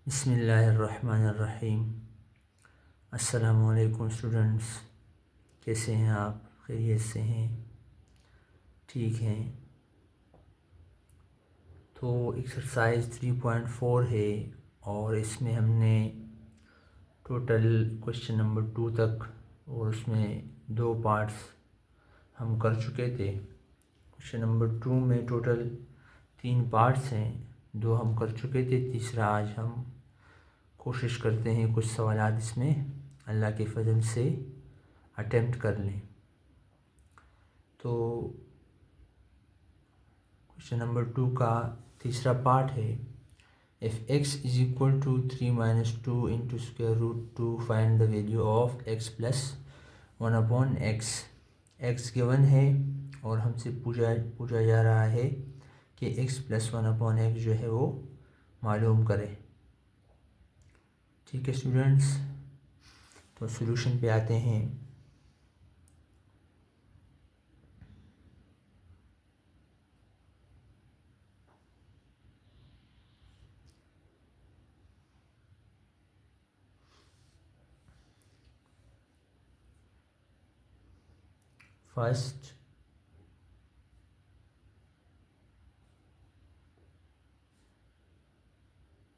बिस्मिल्लाहिर्रहमानिर्रहीम। अस्सलामुअलैकुम स्टूडेंट्स, कैसे हैं आप? खैरियत से हैं? ठीक हैं। तो एक्सरसाइज 3.4 है और इसमें हमने टोटल क्वेश्चन नंबर 2 तक और उसमें 2 पार्ट्स हम कर चुके थे। क्वेश्चन नंबर 2 में टोटल 3 पार्ट्स हैं, 2 हम कर चुके थे, तीसरा आज हम कोशिश करते हैं कुछ सवालात इसमें अल्लाह के फजल से अटेम्प्ट कर लें। तो क्वेश्चन नंबर 2 का तीसरा पार्ट है, if x is equal to 3 - 2 into square root 2 find the value of x plus 1/x। x given है और हमसे पूछा जा रहा है कि x प्लस 1/x जो है वो मालूम करें। ठीक है स्टूडेंट्स, तो सॉल्यूशन पे आते हैं। First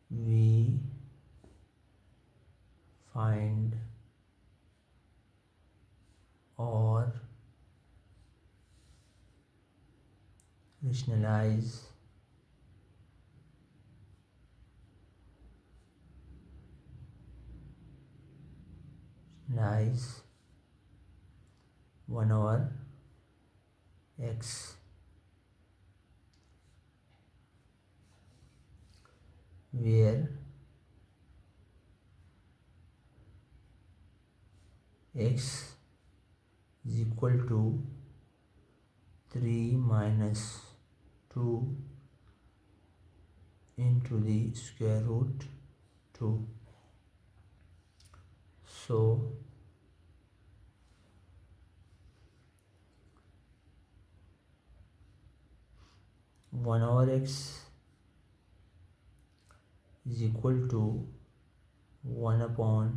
we find or rationalize rationalize 1/x where x is equal to 3 - 2 into the square root 2. So 1/x is equal to 1/3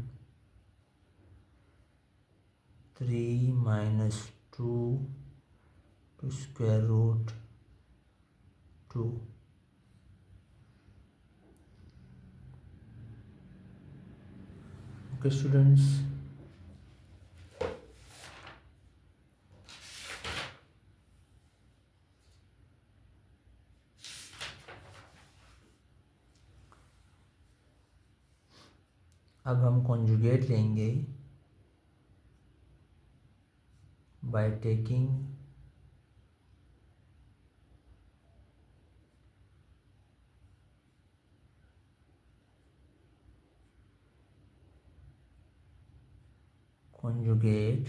- 2 to square root 2. Okay students, अब हम कॉन्जुगेट लेंगे by taking conjugate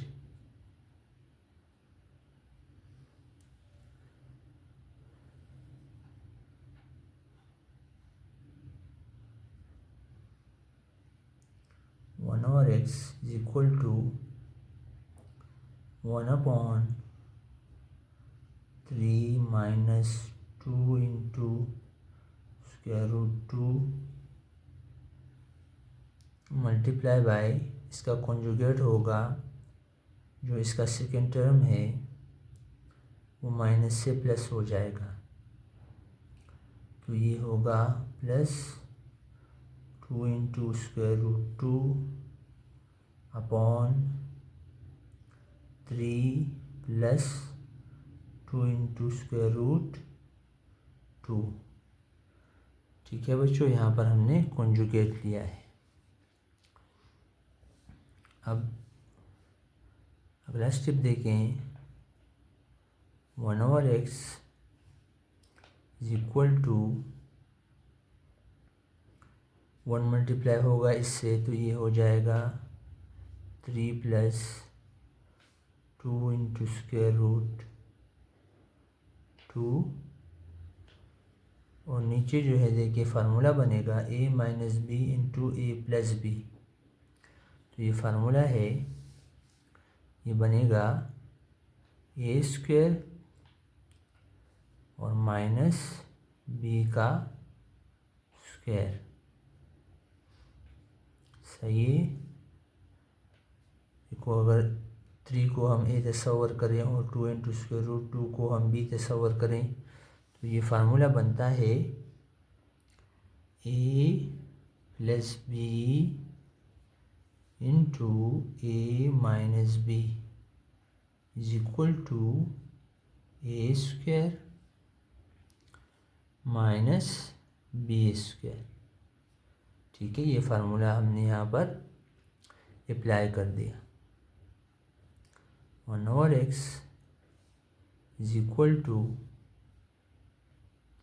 1/x is equal to 1/3 - 2 into square root 2 multiply by इसका conjugate होगा, जो इसका second term है वो minus से प्लस हो जाएगा, तो ये होगा plus 2 into square root 2 upon 3 plus 2 into square root 2। ठीक है बच्चों, यहाँ पर हमने कॉन्जुगेट लिया है। अब अगला स्टेप देखें, 1/x is equal to 1 multiply होगा इससे, तो ये हो जाएगा 3 प्लस 2 इंटू स्क्वायर रूट 2 और नीचे जो है देखिए फार्मूला बनेगा a minus B into A plus B. तो ये फार्मूला है, ये बनेगा ए स्क्वायर और माइनस बी का स्क्वायर। सही है। देखो अगर 3 को हम ए तस्वर करें और 2 इंटू स्क्वायर रूट 2 को हम बी तस्वर करें तो ये फार्मूला बनता है A plus B into A minus B is equal to A square minus B square. ठीक है, ये फार्मूला हमने यहाँ पर अप्लाई कर दिया। 1/x is equal to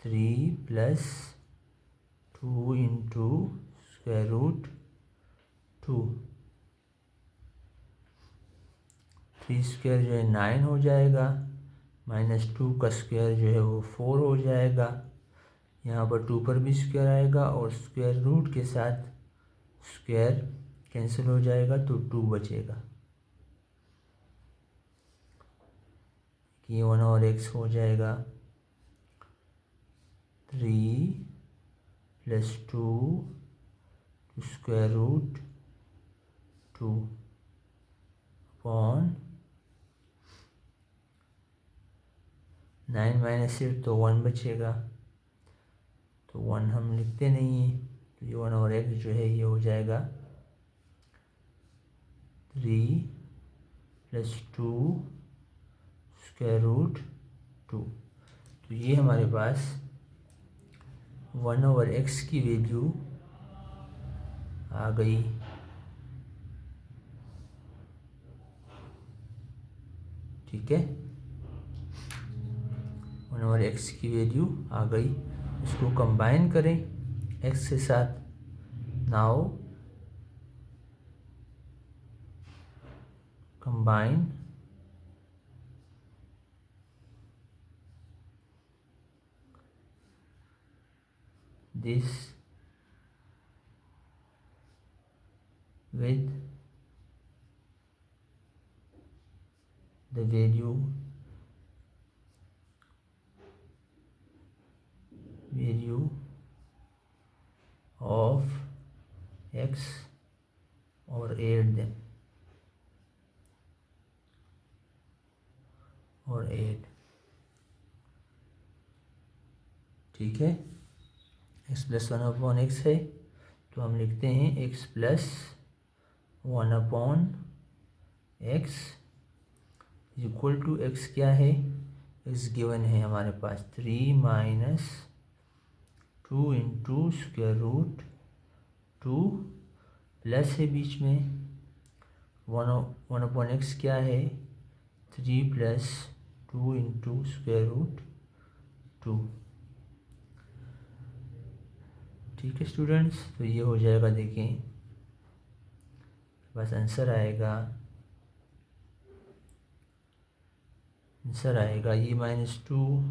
3 plus 2 into square root 2। 3 square जो है 9 हो जाएगा, माइनस 2 का स्क्वायर जो है वो 4 हो जाएगा। यहाँ पर 2 पर भी स्क्वायर आएगा और स्क्वायर रूट के साथ स्क्वायर कैंसिल हो जाएगा तो 2 बचेगा। ये 1/x हो जाएगा 3 plus 2 square root 2 upon 9 minus 8 तो 1 बचेगा, तो 1 हम लिखते नहीं हैं, तो ये 1/x जो है ये हो जाएगा 3 प्लस 2 स्क्वायर रूट 2। तो ये हमारे पास 1/x की वैल्यू आ गई। ठीक है, 1/x की वैल्यू आ गई। इसको कंबाइन करें x के साथ। Now combine this with the value of x और add them और add। ठीक है, x प्लस 1/x है तो हम लिखते हैं x plus 1/x equal to x क्या है, x गिवन है हमारे पास 3 minus 2 into square root 2 plus है बीच में 1/x क्या है 3 प्लस 2 इंटू स्क्वायर रूट 2। ठीक है स्टूडेंट्स, तो ये हो जाएगा, देखें बस आंसर आएगा ये -2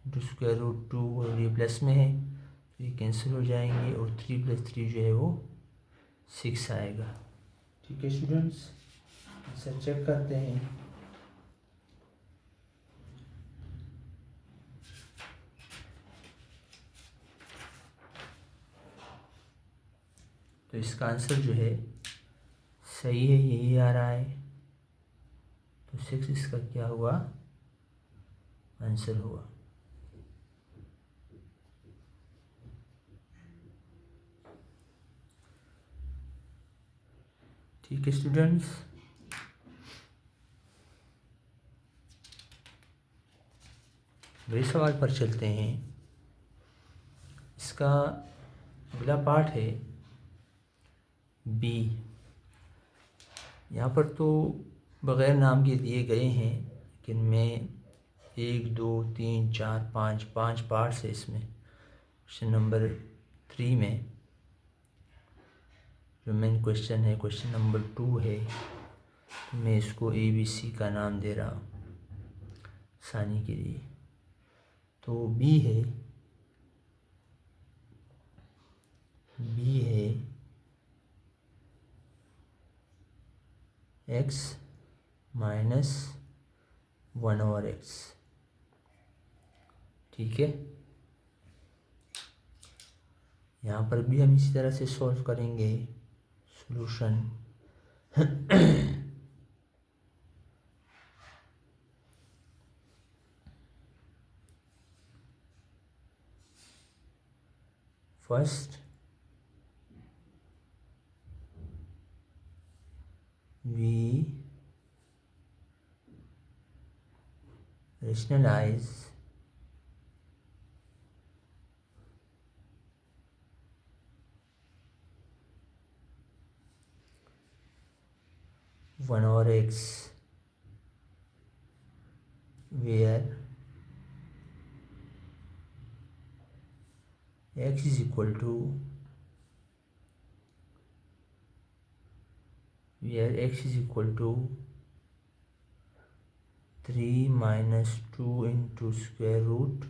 इंटू स्क्वायर रूट 2 और ये प्लस में है तो ये कैंसिल हो जाएंगे और 3 प्लस 3 जो है वो 6 आएगा। ठीक है स्टूडेंट्स, आंसर चेक करते हैं। तो इसका आंसर जो है सही है, यही आ रहा है, तो 6 इसका क्या हुआ, आंसर हुआ। ठीक है स्टूडेंट्स, अगले सवाल पर चलते हैं। इसका अगला पार्ट है बी। यहाँ पर तो बग़ैर नाम के दिए गए हैं, लेकिन मैं 1 2 3 4 5 पार्ट्स है इसमें। क्वेश्चन नंबर 3 में जो मेन क्वेश्चन है, क्वेश्चन नंबर 2 है, तो मैं इसको ABC का नाम दे रहा हूँ आसानी के लिए। तो बी है x माइनस 1/x। ठीक है, यहाँ पर भी हम इसी तरह से सॉल्व करेंगे। solution. First, we rationalize one over x, where x is equal to 3 minus 2 into square root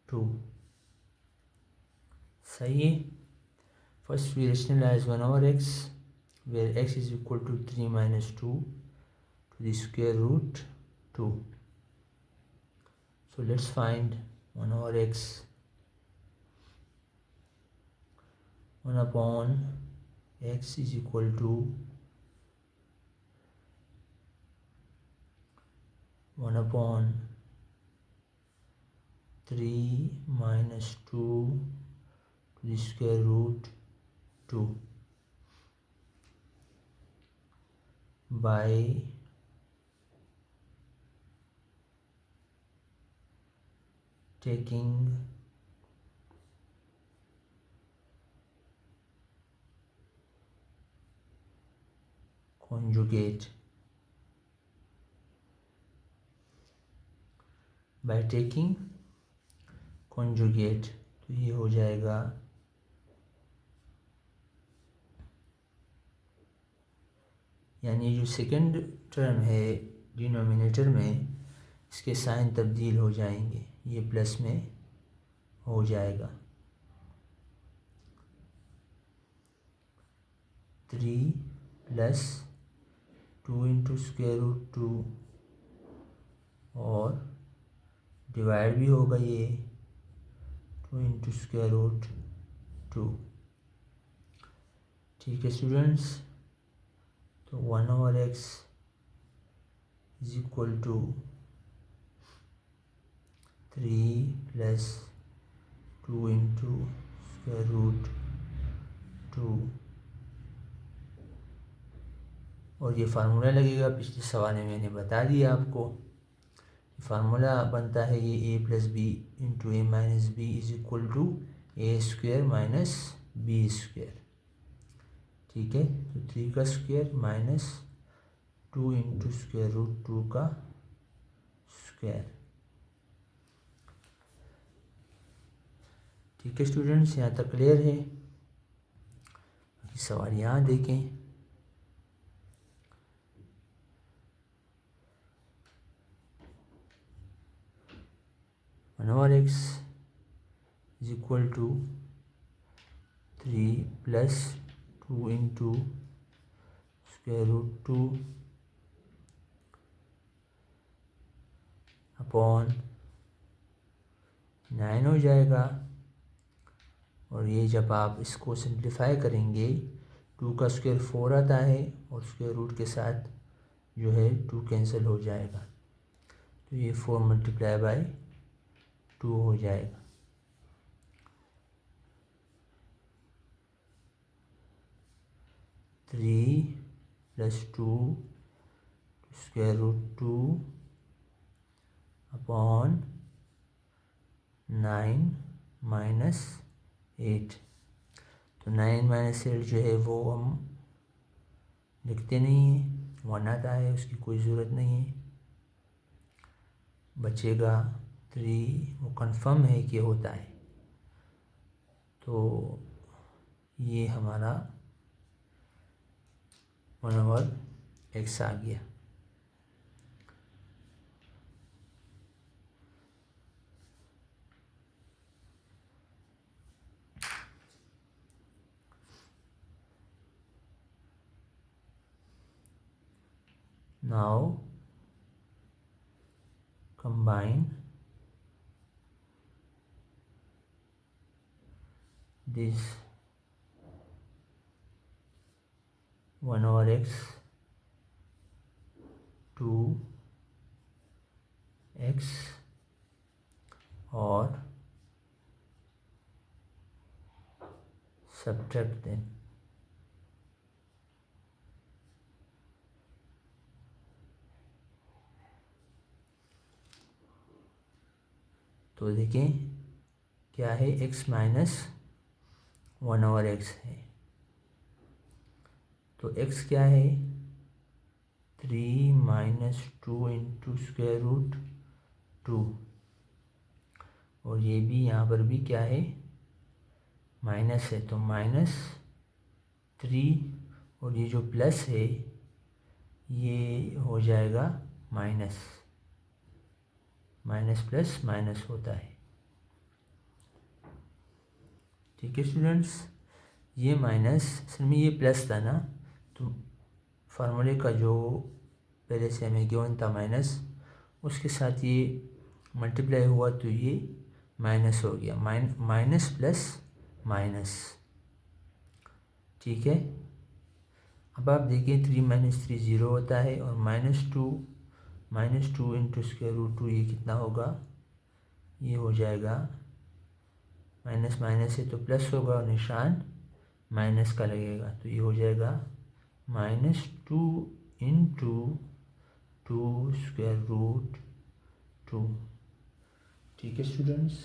2. सही है. First we rationalize 1 over x, where x is equal to 3 minus 2 to the square root 2. So let's find 1 over x. 1 upon x is equal to 1 upon 3 minus 2 to the square root 2 by taking conjugate. By taking conjugate, तो ये हो जाएगा यानी जो second term है denominator में, इसके sign तब्दील हो जाएंगे, ये प्लस में हो जाएगा. 3 प्लस 2 इंटू स्क्वायर रूट 2 और डिवाइड भी होगा ये 2 इंटू स्क्वायर रूट 2. ठीक है स्टूडेंट्स, तो 1 over X is equal to 3 plus 2 into square root 2 और ये फार्मूला लगेगा. पिछले सवाल में मैंने बता दिया आपको. फार्मूला बनता है ये a plus B into A minus B is equal to A square minus B square. ठीक है, तो 3 का square minus 2 into square root 2 का स्क्वायर. ठीक है स्टूडेंट्स, यहाँ तक क्लियर है. सवाल यहाँ देखें. One over X is equal to 3 plus 2 into square root 2 upon 9 हो जाएगा. और ये जब आप इसको सिंप्लीफाई करेंगे 2 का स्क्वायर 4 आता है और स्क्वायर रूट के साथ जो है 2 कैंसिल हो जाएगा, तो ये 4 मल्टीप्लाई बाय 2 हो जाएगा. Three plus 2 square root 2 upon 9 minus 8. तो 9 माइनस 8 जो है वो हम लिखते नहीं हैं, 1 आता है, उसकी कोई ज़रूरत नहीं है. बचेगा 3, वो कंफर्म है कि होता है, तो ये हमारा 1 ओवर एक्स आ गया. Now combine this 1 over x 2x और सब्ट्रैक्ट दें। तो देखें क्या है, x माइनस 1 ओवर x है, तो x क्या है 3 माइनस 2 इंटू स्क्वायर रूट 2, और ये भी यहाँ पर भी क्या है माइनस है, तो माइनस 3, और ये जो प्लस है ये हो जाएगा माइनस, माइनस प्लस माइनस होता है। ठीक है स्टूडेंट्स, ये माइनस असल में ये प्लस था ना, तो फार्मूले का जो पहले से हमें गिवन था माइनस, उसके साथ ये मल्टीप्लाई हुआ तो ये माइनस हो गया, माइनस प्लस माइनस। ठीक है, अब आप देखिए 3 माइनस 3 ज़ीरो होता है, और minus two into square root 2 ये कितना होगा, ये हो जाएगा माइनस माइनस है तो प्लस होगा, और निशान माइनस का लगेगा, तो ये हो जाएगा -2 इंटू 2 स्क्वायर रूट 2। ठीक है स्टूडेंट्स,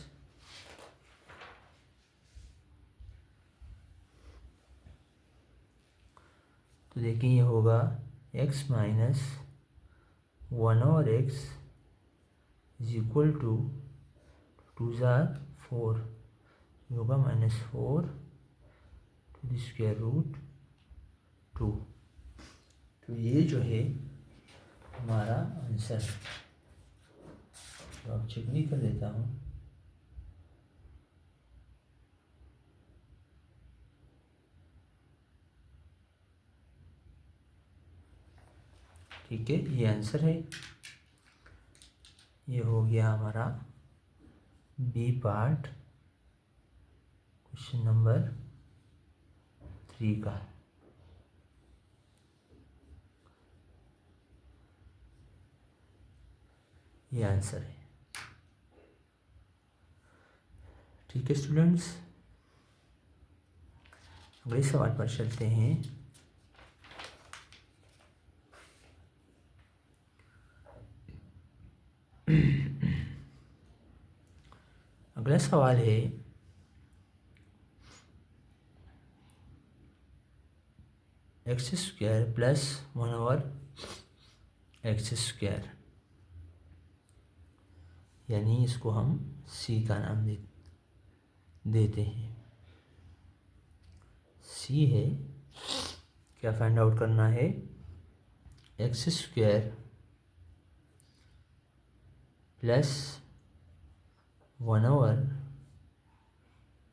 तो देखिए ये होगा x माइनस 1 और x इज इक्वल टू 2 ज़ार 4, होगा -4 टू द स्क्वायर रूट 2। तो ये जो है हमारा आंसर, तो अब चेक भी कर देता हूँ। ठीक है, ये आंसर है, ये हो गया हमारा बी पार्ट क्वेश्चन नंबर 3 का। ये आंसर है। ठीक है स्टूडेंट्स, अगले सवाल पर चलते हैं। अगला सवाल है x square plus 1 over x square, यानी इसको हम सी का नाम देते हैं। सी है, क्या फाइंड आउट करना है, x square plus 1 over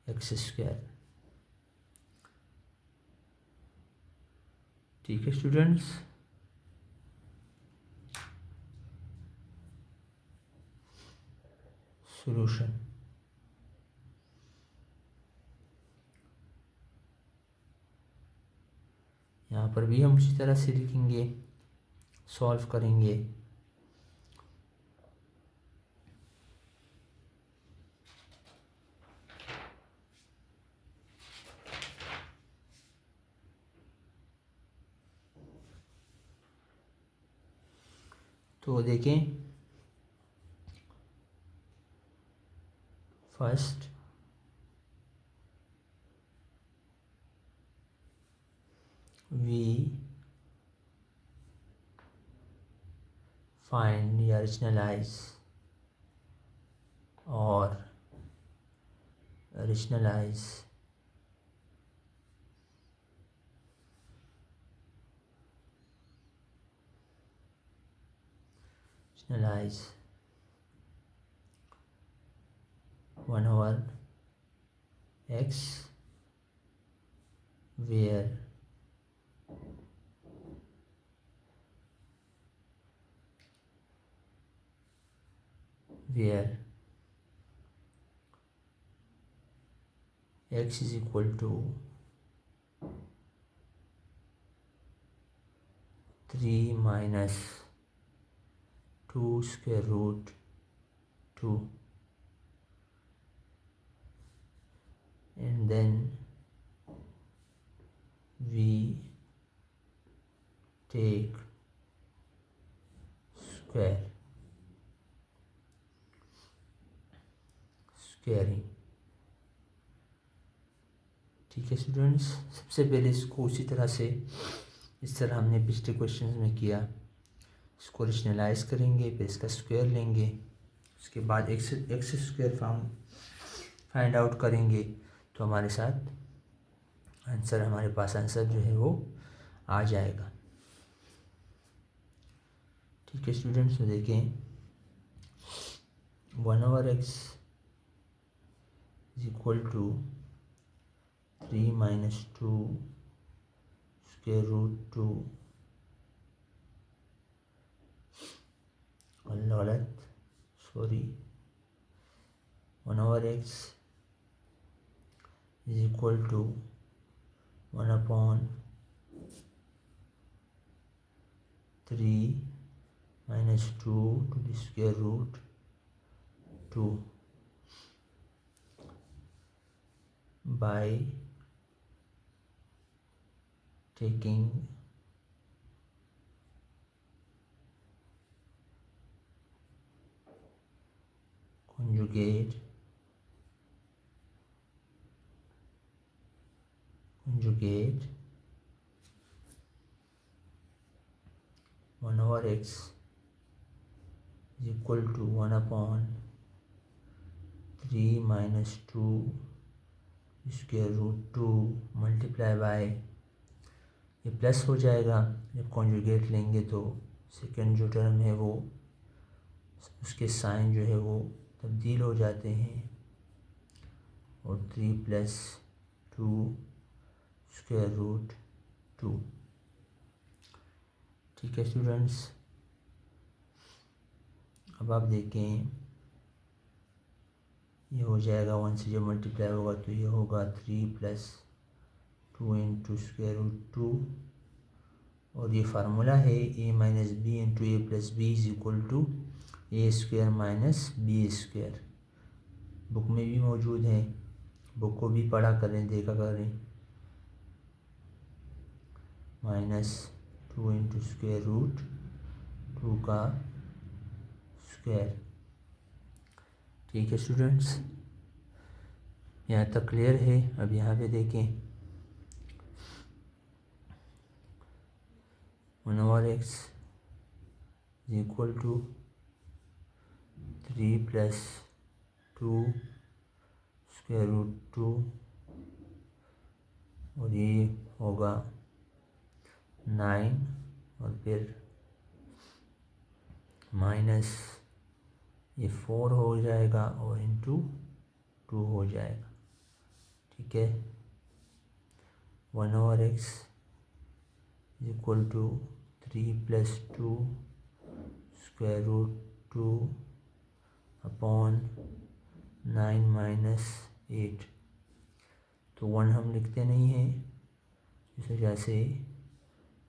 x square. ठीक है स्टूडेंट्स, सॉल्यूशन। यहाँ पर भी हम उसी तरह से लिखेंगे, सॉल्व करेंगे। तो देखें, फर्स्ट वी फाइंड या रैशनलाइज और rationalize rationalize 1 over x where x is equal to 3 minus 2 square root 2, and then we take squaring. ठीक है स्टूडेंट्स, सबसे पहले इसको उसी तरह से इस तरह हमने पिछले क्वेश्चन में किया, इसको रेशनलाइज करेंगे, फिर इसका स्क्वायर लेंगे, उसके बाद x square form find out करेंगे, तो हमारे साथ आंसर, हमारे पास आंसर जो है वो आ जाएगा। ठीक है स्टूडेंट्स, तो देखें 1/x is equal to 3 minus 2 square root 2, गलत, sorry, 1/x is equal to 1/3 minus 2 to the square root 2 by taking conjugate 1/x is equal to 1/3 minus 2 square root 2 multiply by, ये प्लस हो जाएगा, जब conjugate लेंगे तो second जो term है वो, उसके साइन जो है वो तब्दील हो जाते हैं, और 3 + 2 स्क्वायर रूट 2। ठीक है स्टूडेंट्स, अब आप देखें, ये हो जाएगा 1 से जब मल्टीप्लाई होगा तो ये होगा 3 + 2 × स्क्वायर रूट 2, और ये फार्मूला है a - b × a + b is equal to a² - b²। Book में भी मौजूद है, बुक को भी पढ़ा करें, देखा करें। -2 × स्क्वायर रूट 2 का स्क्वायर। ठीक है स्टूडेंट्स, यहाँ तक क्लियर है। अब यहाँ पे देखें 1/x is equal to 3 + 2 square root 2, और ये होगा 9, और फिर माइनस ये 4 हो जाएगा, और इंटू 2 हो जाएगा। ठीक है, 1/x is equal to 3 + 2 square root 2 upon 9 - 8। तो 1 हम लिखते नहीं हैं, इस वजह से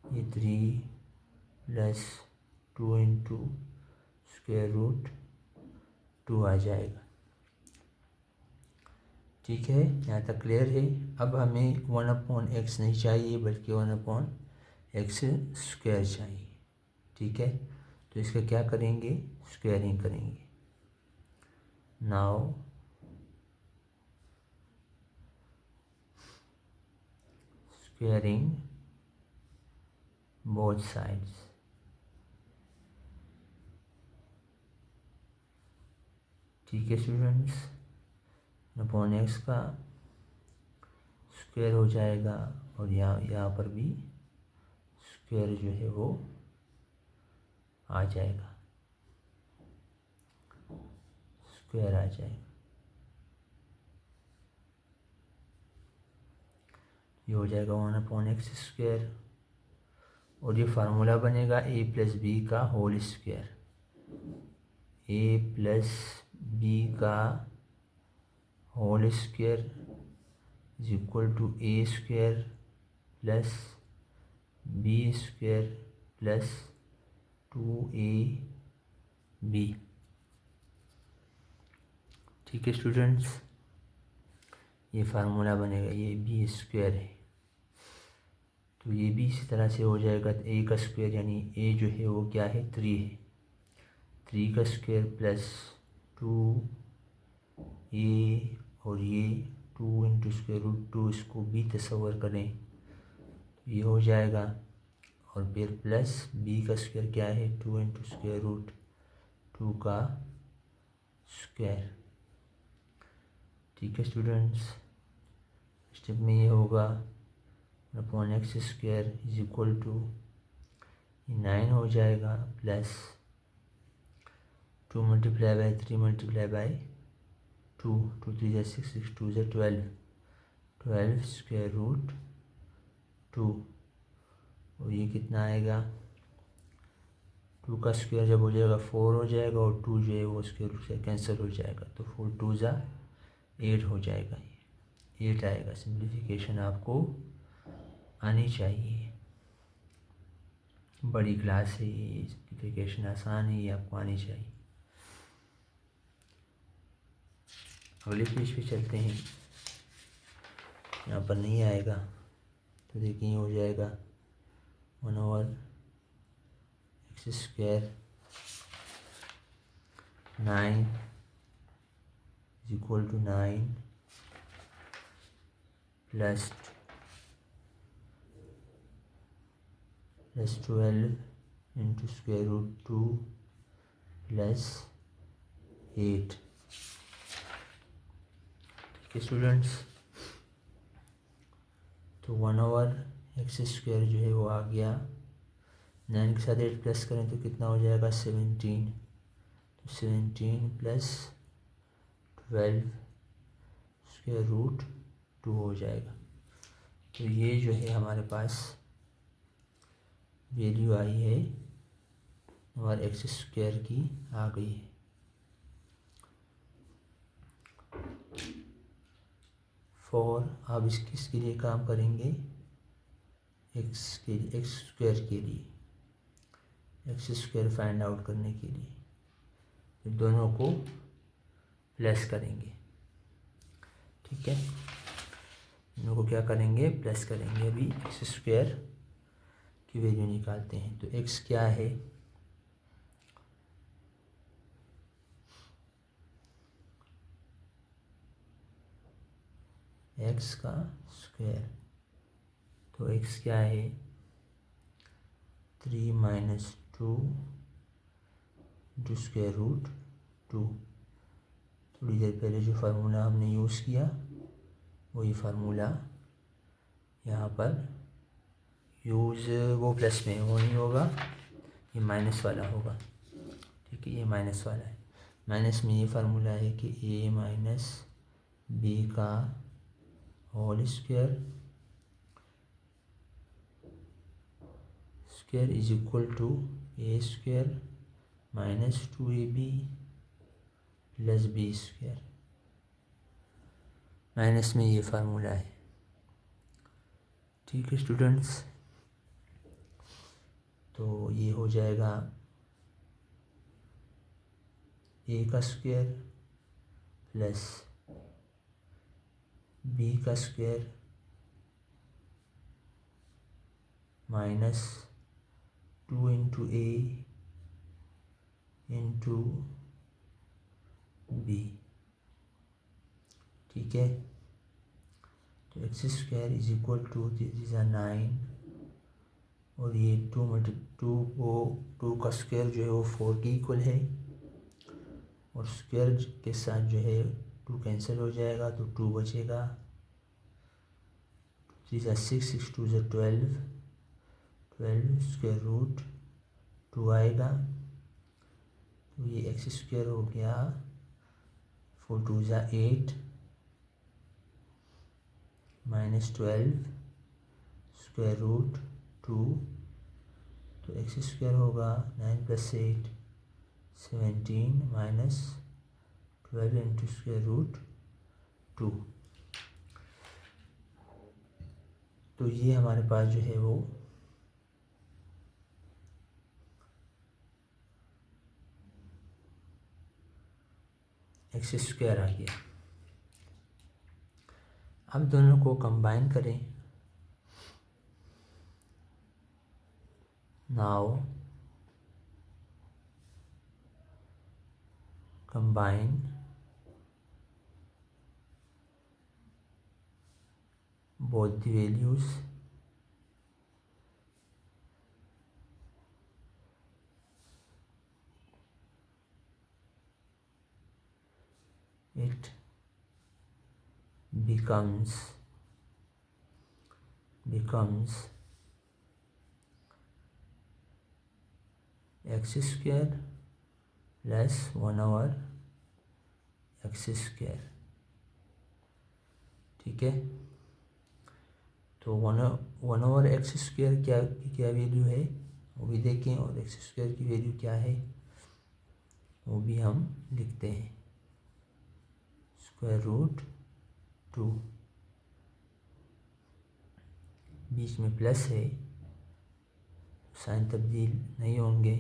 ये 3 + 2 × स्क्वायर रूट 2 आ जाएगा। ठीक है, यहाँ तक क्लियर है। अब हमें 1/x नहीं चाहिए, बल्कि 1/x² चाहिए। ठीक है, तो इसका क्या करेंगे, स्क्वायरिंग करेंगे। Now squaring both sides. ठीक है स्टूडेंट्स, x का स्क्वायर हो जाएगा, और यहाँ पर भी स्क्वायर जो है वो आ जाएगा, स्क्वायर आ जाएगा। ये हो जाएगा 1/x², और ये फार्मूला बनेगा a + b का होल स्क्वायर। a + b का whole square is equal to a² + b² plus 2ab। ठीक है स्टूडेंट्स, ये फार्मूला बनेगा, ये बी स्क्वायर है तो ये भी इसी तरह से हो जाएगा। ए का स्क्वायर यानी ए जो है वो क्या है 3 है, 3 का स्क्वायर प्लस 2a और ये 2 इंटू स्क्वायर रूट 2, इसको भी तस्वर करें तो ये हो जाएगा। और फिर प्लस बी का स्क्वायर क्या है 2 इंटू स्क्वायर रूट 2 का स्क्वायर। ठीक है स्टूडेंट्स, स्टेप में ये होगा upon X square is equal to 9 हो जाएगा plus 2 multiply by 3 multiply by 2, 2 3 जा 6, 6 2 जा 12, 12 स्क्वायर रूट 2। और ये कितना आएगा, 2 का स्क्वायर जब हो जाएगा 4 हो जाएगा और 2 जो है वो स्क्वायर रूट से कैंसिल हो जाएगा तो 4 2 जा 8 हो जाएगा, ये 8 आएगा। सिंप्लीफिकेशन आपको आनी चाहिए, बड़ी क्लास है ये, सिंप्लीफिकेशन आसान है, ये आपको आनी चाहिए। अगले पेज पे चलते हैं, यहाँ पर नहीं आएगा तो देखिए हो जाएगा 1/x square 9 is equal to 9 plus 12 into square root 2 plus 8। ठीक है स्टूडेंट्स, तो 1/x स्क्वायर जो है वो आ गया, 9 के साथ 8 प्लस करें तो कितना हो जाएगा 17, तो 17 प्लस 12 स्क्वायर रूट 2 हो जाएगा। तो ये जो है हमारे पास वैल्यू आई है और एक्स स्क्वायर की आ गई है। फॉर अब किसके लिए काम करेंगे, एक्स के लिए, एक्स स्क्वायर के लिए, एक्स स्क्वायर फाइंड आउट करने के लिए फिर दोनों को प्लस करेंगे। ठीक है, दोनों को क्या करेंगे, प्लस करेंगे। अभी एक्स स्क्वायर की वैल्यू निकालते हैं तो एक्स क्या है, एक्स का स्क्वायर, तो एक्स क्या है 3 माइनस 2 इंटू स्क्वायर रूट 2। थोड़ी देर पहले जो फार्मूला हमने यूज़ किया वही फार्मूला यहाँ पर यूज़, वो प्लस में वो नहीं होगा, ये माइनस वाला होगा। ठीक है, ये माइनस वाला है, माइनस में ये फार्मूला है कि ए माइनस बी का whole square square is equal to A square minus 2ab plus B square. Minus में ये फार्मूला है। ठीक है स्टूडेंट्स, तो ये हो जाएगा ए का स्क्वायर प्लस बी का square minus 2 into a into b. ठीक है, तो x square is equal to this are 9 और ये 2 का स्क्वायर जो है वो 4 के इक्वल है और स्क्वायर के साथ जो है 2 कैंसिल हो जाएगा तो 2 बचेगा। 3 जा 6, 6 2 जा 12, 12 स्क्वायर रूट 2 आएगा तो ये एक्स स्क्वायर हो गया 4 2 जा 8 माइनस 12 स्क्वायर रूट 2, तो एक्स स्क्वायर होगा 9 plus 8 17 minus 12 into square root 2। तो ये हमारे पास जो है वो एक्स स्क्वायर आ गया। अब दोनों को कंबाइन करें। Now combine both the values it becomes x square plus 1/x square। ठीक है, तो 1/x स्क्वायर क्या वैल्यू है वो भी देखें, और एक्स स्क्वायर की वैल्यू क्या है वो भी हम लिखते हैं। √2, बीच में प्लस है, साइन तब्दील नहीं होंगे,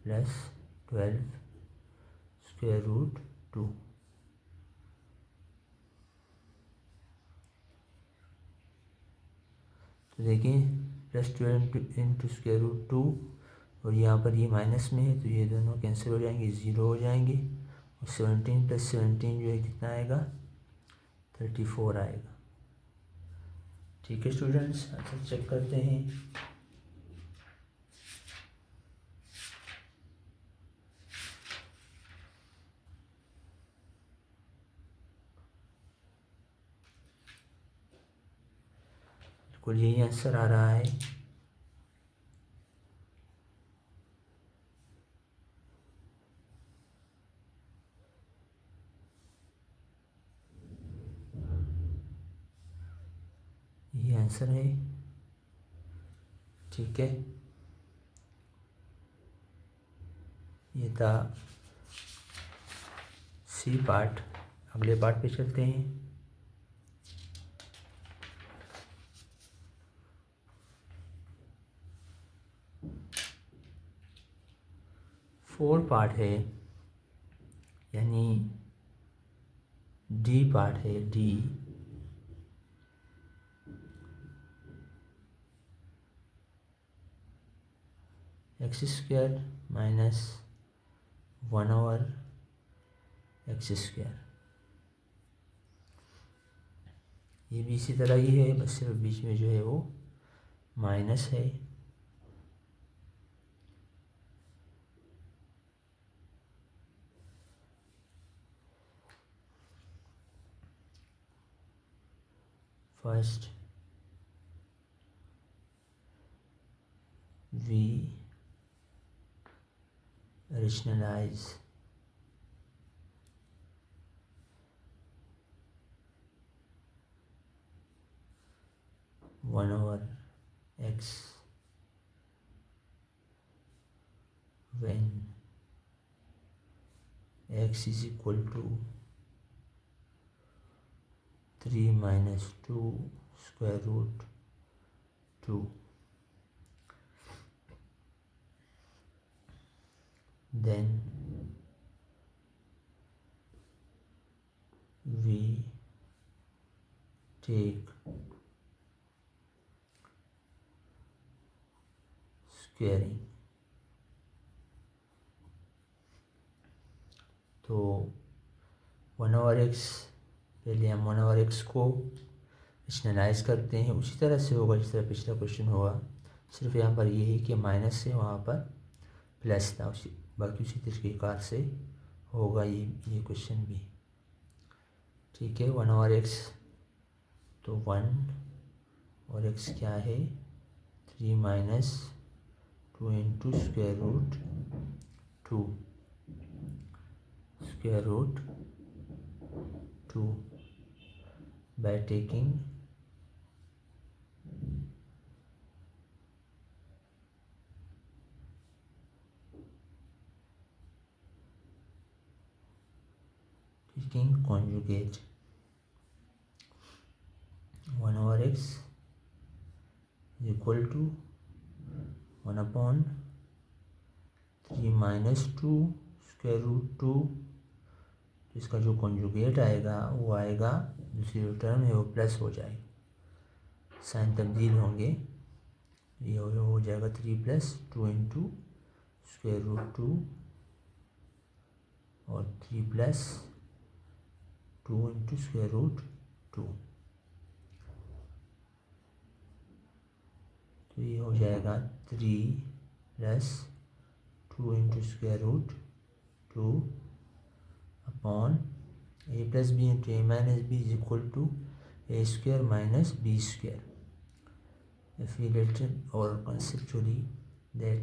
+12 √2। तो देखिए +12 इंटू √2, और यहाँ पर ये माइनस में है तो ये दोनों कैंसिल हो जाएंगे, 0 हो जाएंगे, और 17 + 17 जो है कितना आएगा, 34 आएगा। ठीक है स्टूडेंट्स, अच्छा चेक करते हैं। बिल्कुल यही आंसर आ रहा है। ये आंसर है। ठीक है, ये था सी पार्ट। अगले पार्ट पे चलते हैं। 4 पार्ट है, यानी डी पार्ट है, D. X square minus 1/x square. ये भी इसी तरह ही है, बस सिर्फ बीच में जो है वो माइनस है। First we rationalize one over x when x is equal to 3 minus 2 square root 2. Then we take squaring। तो 1/x, पहले हम 1/x को रैशनलाइज करते हैं, उसी तरह से होगा जिस तरह पिछला क्वेश्चन होगा, सिर्फ यहाँ पर ये है कि माइनस से वहाँ पर प्लस था, बाकी उसी तरीक़ेकार से होगा ये क्वेश्चन भी। ठीक है, 1/x, तो 1 और x क्या है, 3 minus 2 into square root 2 square root 2 by taking conjugate 1/x is equal to 1/3 minus 2 square root two, इसका जो कॉन्जुगेट आएगा वो आएगा, दूसरी जो टर्म है वो प्लस हो जाएगी, साइन तब्दील होंगे, ये हो जाएगा 3 + 2 × स्क्वायर रूट टू और 3 + 2 × स्क्वायर रूट टू, तो ये हो जाएगा 3 + 2 × square root two upon a + b × a - b is equal to a² - b². If we written or conceptually that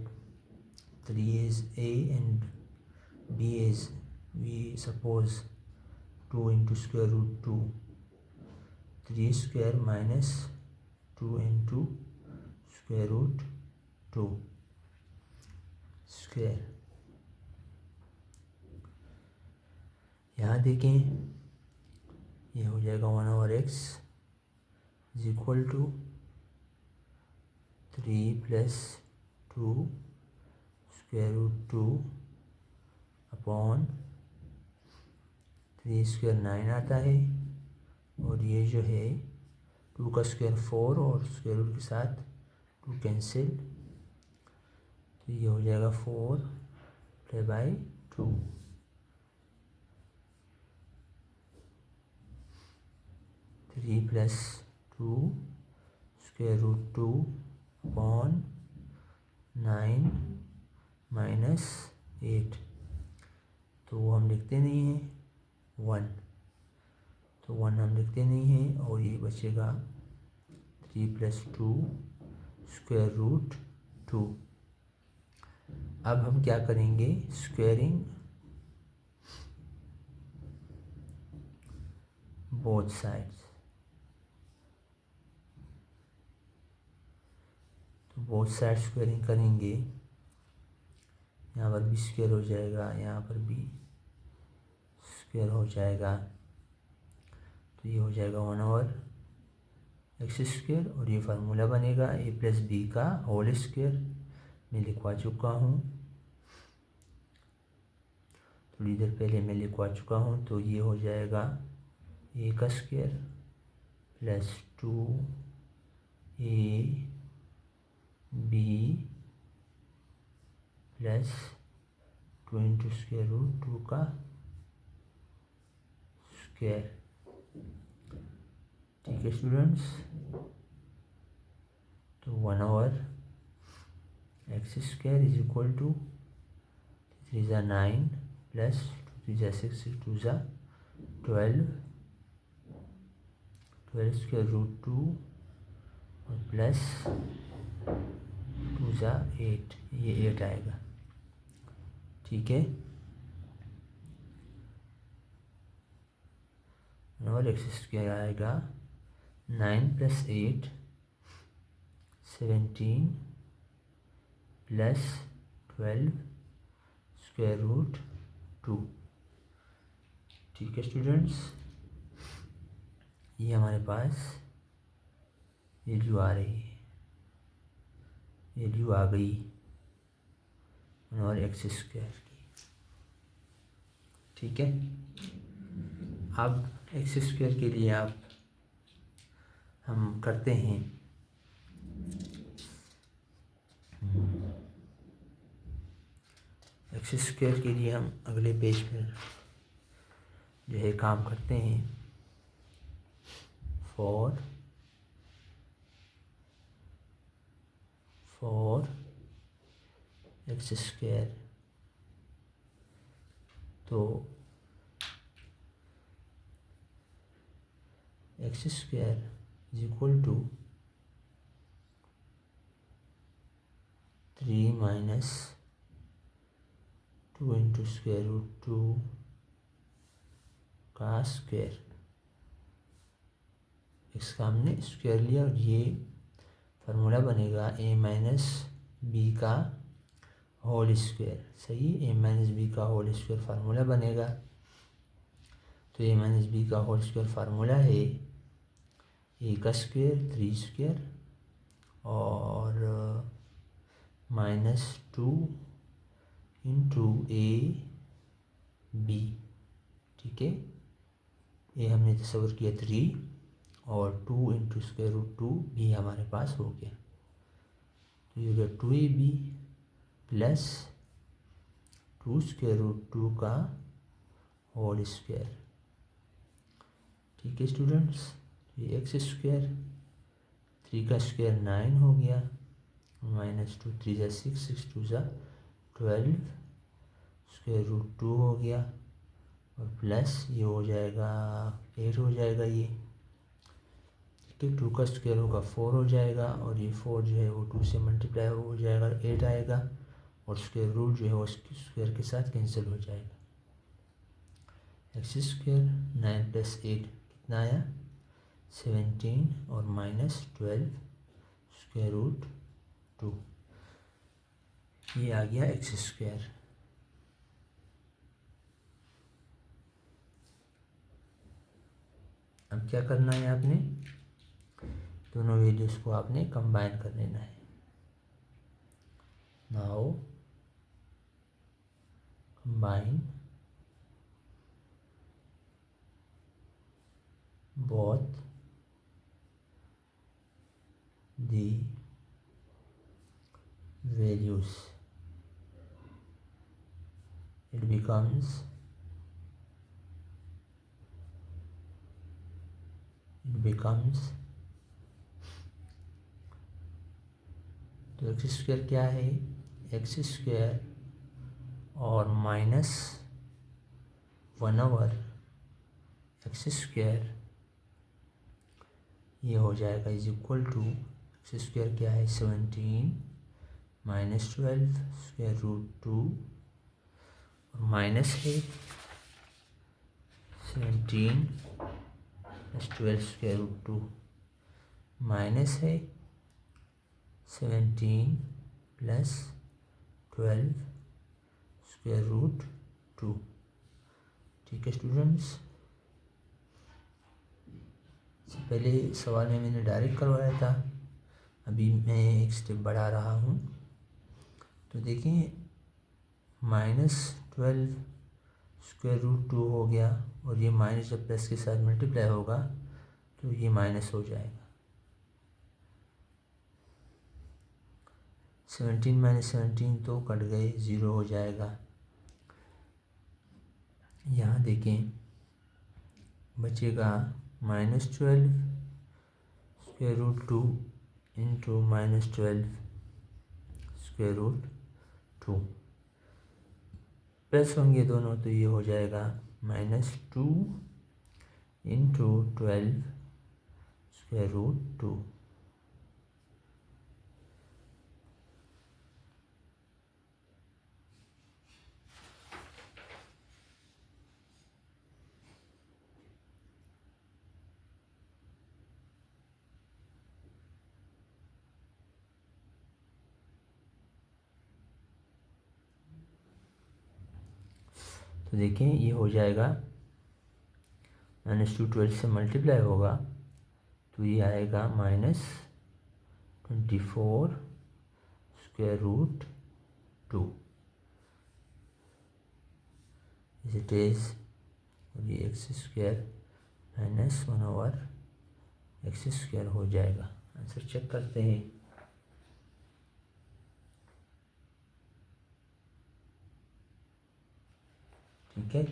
3 is a and b is, we suppose 2 × square root 2, 3² - 2 × square root 2 square. यहाँ देखें, ये हो जाएगा 1/x is equal to 3 + 2 square root 2 upon 3² 9 आता है, और ये जो है 2 का स्क्वायर 4 और स्क्वायर रूट के साथ 2 कैंसिल, तो ये हो जाएगा 4/2, 3 + 2 square root 2 अपॉन 9 - 8, तो वो हम लिखते नहीं हैं 1, तो 1 हम लिखते नहीं हैं, और ये बचेगा 3 + 2 square root 2. अब हम क्या करेंगे, स्क्वेयरिंग बोथ साइड्स, तो बोथ साइड स्क्वेयरिंग करेंगे, यहाँ पर b² हो जाएगा, यहाँ पर b² हो जाएगा, तो ये हो जाएगा 1/x², और ये फार्मूला बनेगा a + b का होल स्क्वायर, मैं लिखवा चुका हूँ, थोड़ी देर पहले मैं लिखवा चुका हूँ, तो ये हो जाएगा a² + 2ab + 2 × स्क्वायर रूट 2 का स्क्वायर. ठीक है स्टूडेंट्स, तो 1/x² is equal to 3 × 9 + 2 × 6 × 2 × 12, 12 square root 2 और प्लस 2 × 8, ये 8 आएगा. ठीक है, और x² आएगा 9 + 8 17 + 12 square root 2. ठीक है स्टूडेंट्स, ये हमारे पास वैल्यू आ रही है, वैल्यू आ गई और x² की. ठीक है, अब x² के लिए हम करते हैं x² के लिए हम अगले पेज पर जो है काम करते हैं. फॉर x², तो x² is equal to 3 - 2 × square root 2 का स्क्वायर. x का हमने स्क्वायर लिया, और ये फार्मूला बनेगा a - b का होल स्क्वायर. सही, a - b का होल स्क्वायर फार्मूला बनेगा, तो a - b का होल स्क्वायर फार्मूला है a² 3² और -2 × a बी। ठीक है, ये हमने तस्वर किया 3 और 2 इंटू स्क्वायर रूट 2 भी हमारे पास हो गया। तो ये हो गया 2ab प्लस 2 स्क्वायर रूट 2 का होल स्क्वायर। ठीक है स्टूडेंट्स, ये एक्स स्क्वायर 3 का स्क्वायर 9 हो गया, -2 3 ज़ा 6 6 2 ज़ा 12 स्क्वायर रूट 2 हो गया और प्लस ये हो जाएगा 8 हो जाएगा ये। ठीक है, 2 का स्क्वायर होगा 4 हो जाएगा और ये 4 जो है वो 2 से मल्टीप्लाई हो जाएगा 8 आएगा और स्क्वायर रूट जो है वो स्क्वायर के साथ कैंसिल हो जाएगा। एक्स स्क्वायर 9 + 8 कितना आया 17 और -12 स्क्वायर रूट 2, ये आ गया एक्स स्क्वायर। अब क्या करना है, आपने दोनों वैल्यूज़ को आपने कंबाइन कर लेना है। Now combine both the values, it becomes तो एक्स स्क्वायर क्या है, एक्स स्क्वायर और -1/, एक्स स्क्वायर ये हो जाएगा is equal to, x square क्या है 17 -12 स्क्वायर रूट 2 और माइनस है 17 + 12 स्क्वायर रूट 2 माइनस है 17 + 12 स्क्वायर रूट 2। ठीक है स्टूडेंट्स, पहले सवाल में मैंने डायरेक्ट करवाया था, अभी मैं एक स्टेप बढ़ा रहा हूँ। तो देखिए -12 स्क्वायर रूट 2 हो गया और ये माइनस जब प्लस के साथ मल्टीप्लाई होगा तो ये माइनस हो जाएगा। 17 - 17 तो कट गए, 0 हो जाएगा। यहाँ देखें बचेगा -12 square root 2 into -12 square root 2, plus होंगे दोनों तो ये हो जाएगा -2 इंटू 12 स्क्वायर रूट 2। तो देखें ये हो जाएगा -2 12 से मल्टीप्लाई होगा तो ये आएगा -24 square root 2 is it is, और ये एक्स स्क्वायर -1/x स्क्वायर हो जाएगा। आंसर चेक करते हैं। ठीक है,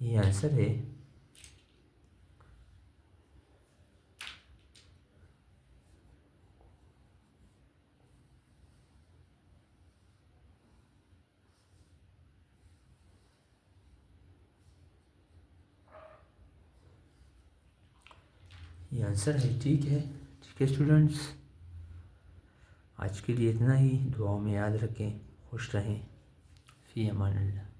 ये आंसर है। ये आंसर है। ठीक है स्टूडेंट्स, आज के लिए इतना ही। दुआओं में याद रखें, खुश रहें। फ़ी अमान अल्लाह।